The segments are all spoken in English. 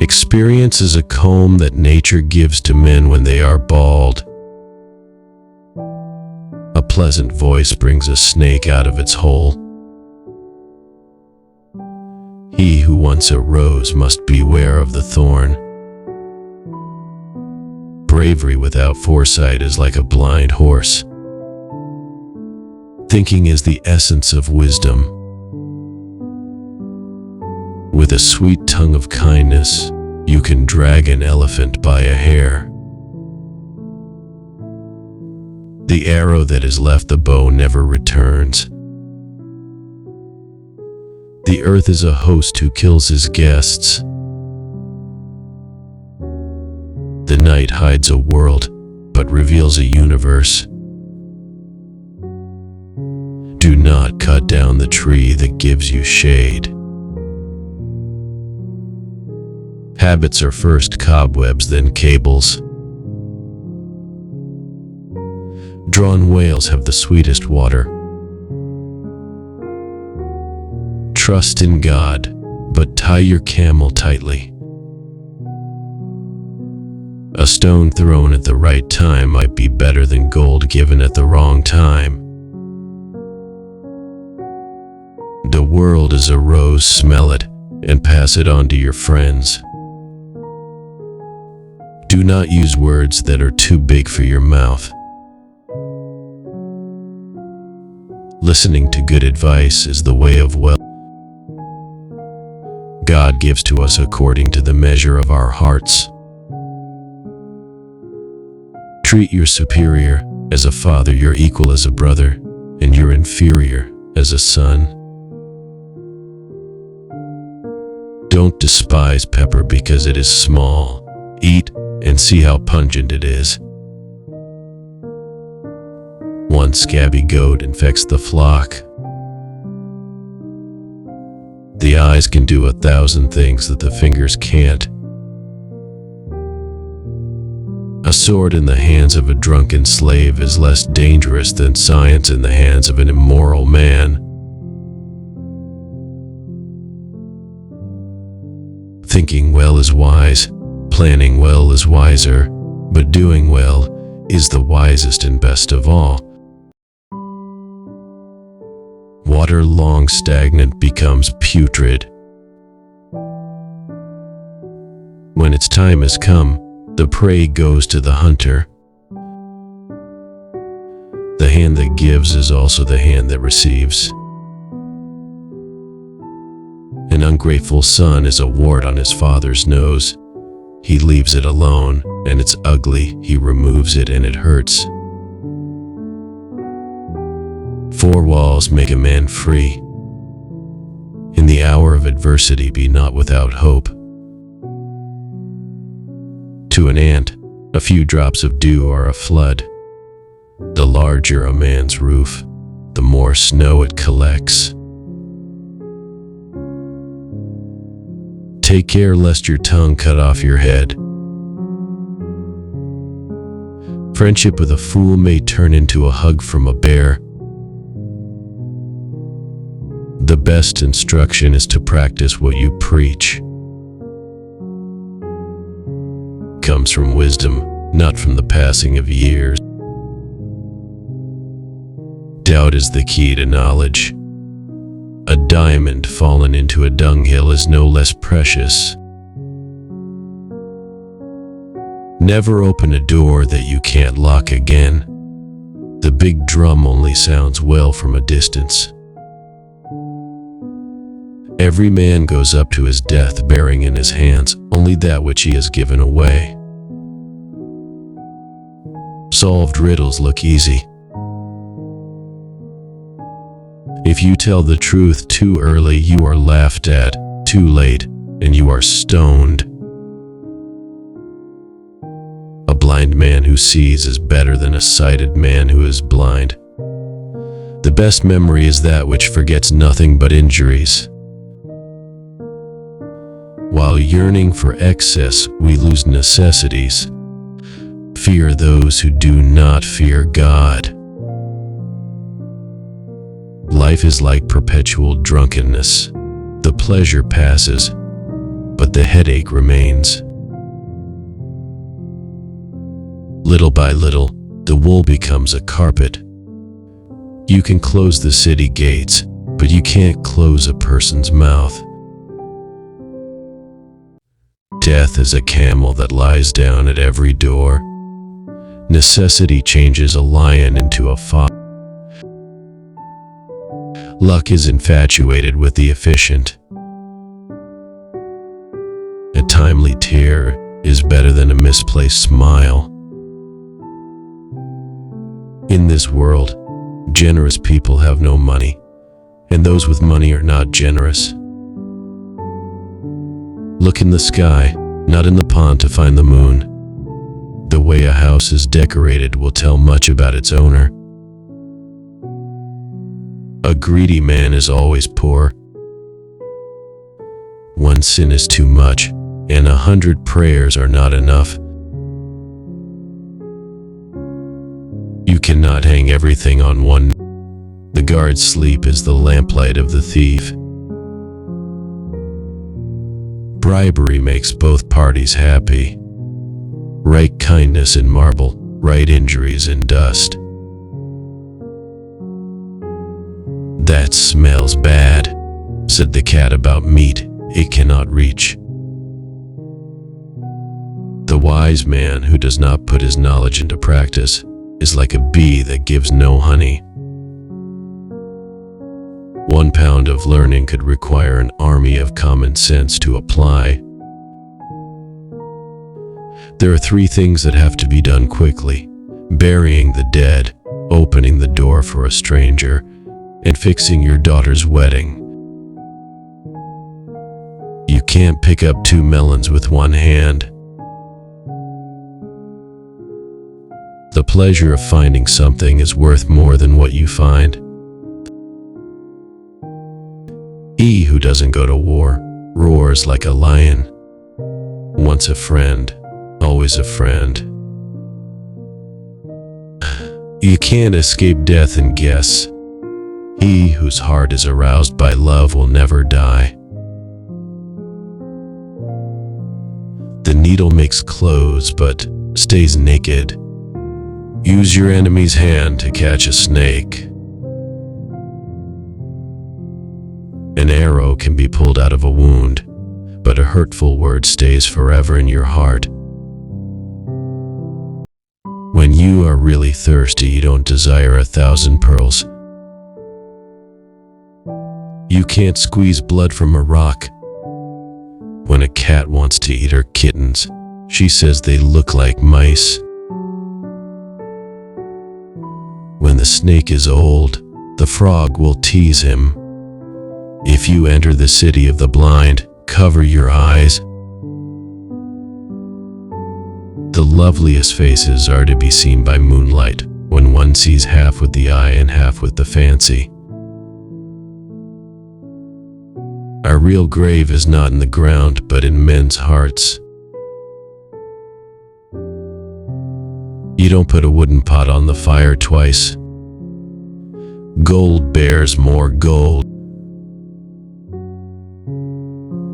Experience is a comb that nature gives to men when they are bald. A pleasant voice brings a snake out of its hole. He who wants a rose must beware of the thorn. Bravery without foresight is like a blind horse. Thinking is the essence of wisdom. With a sweet tongue of kindness, you can drag an elephant by a hair. The arrow that has left the bow never returns. The earth is a host who kills his guests. The night hides a world, but reveals a universe. Do not cut down the tree that gives you shade. Habits are first cobwebs, then cables. Drawn whales have the sweetest water. Trust in God, but tie your camel tightly. A stone thrown at the right time might be better than gold given at the wrong time. The world is a rose, smell it, and pass it on to your friends. Do not use words that are too big for your mouth. Listening to good advice is the way of wealth. God gives to us according to the measure of our hearts. Treat your superior as a father, your equal as a brother, and your inferior as a son. Don't despise pepper because it is small. Eat and see how pungent it is. One scabby goat infects the flock. The eyes can do 1,000 things that the fingers can't. A sword in the hands of a drunken slave is less dangerous than science in the hands of an immoral man. Thinking well is wise, planning well is wiser, but doing well is the wisest and best of all. Water long stagnant becomes putrid. When its time has come, the prey goes to the hunter. The hand that gives is also the hand that receives. An ungrateful son is a wart on his father's nose. He leaves it alone, and it's ugly. He removes it, and it hurts. 4 walls make a man free. In the hour of adversity, be not without hope. To an ant, a few drops of dew are a flood. The larger a man's roof, the more snow it collects. Take care lest your tongue cut off your head. Friendship with a fool may turn into a hug from a bear. The best instruction is to practice what you preach. Comes from wisdom, not from the passing of years. Doubt is the key to knowledge. A diamond fallen into a dunghill is no less precious. Never open a door that you can't lock again. The big drum only sounds well from a distance. Every man goes up to his death bearing in his hands only that which he has given away. Solved riddles look easy. If you tell the truth too early, you are laughed at. Too late, and you are stoned. A blind man who sees is better than a sighted man who is blind. The best memory is that which forgets nothing but injuries. While yearning for excess, we lose necessities. Fear those who do not fear God. Life is like perpetual drunkenness. The pleasure passes, but the headache remains. Little by little, the wool becomes a carpet. You can close the city gates, but you can't close a person's mouth. Death is a camel that lies down at every door. Necessity changes a lion into a fox. Luck is infatuated with the efficient. A timely tear is better than a misplaced smile. In this world, generous people have no money, and those with money are not generous. Look in the sky, not in the pond to find the moon. The way a house is decorated will tell much about its owner. A greedy man is always poor. One sin is too much, and 100 prayers are not enough. You cannot hang everything on one. The guard's sleep is the lamplight of the thief. Bribery makes both parties happy. Write kindness in marble, write injuries in dust. That smells bad, said the cat about meat it cannot reach. The wise man who does not put his knowledge into practice is like a bee that gives no honey. 1 pound of learning could require an army of common sense to apply. There are 3 things that have to be done quickly: burying the dead, opening the door for a stranger, and fixing your daughter's wedding. You can't pick up 2 melons with one hand. The pleasure of finding something is worth more than what you find. He who doesn't go to war roars like a lion. Once a friend, always a friend. You can't escape death and guess. He whose heart is aroused by love will never die. The needle makes clothes but stays naked. Use your enemy's hand to catch a snake. An arrow can be pulled out of a wound, but a hurtful word stays forever in your heart. When you are really thirsty, you don't desire 1,000 pearls. You can't squeeze blood from a rock. When a cat wants to eat her kittens, she says they look like mice. When the snake is old, the frog will tease him. If you enter the city of the blind, cover your eyes. The loveliest faces are to be seen by moonlight, when one sees half with the eye and half with the fancy. Our real grave is not in the ground, but in men's hearts. You don't put a wooden pot on the fire twice. Gold bears more gold.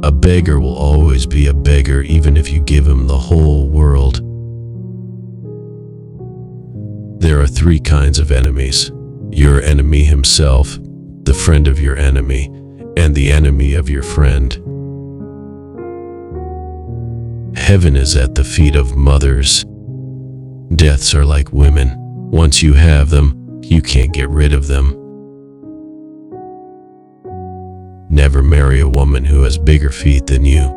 A beggar will always be a beggar, even if you give him the whole world. There are 3 kinds of enemies: your enemy himself, the friend of your enemy, and the enemy of your friend. Heaven is at the feet of mothers. Deaths are like women. Once you have them, you can't get rid of them. Never marry a woman who has bigger feet than you.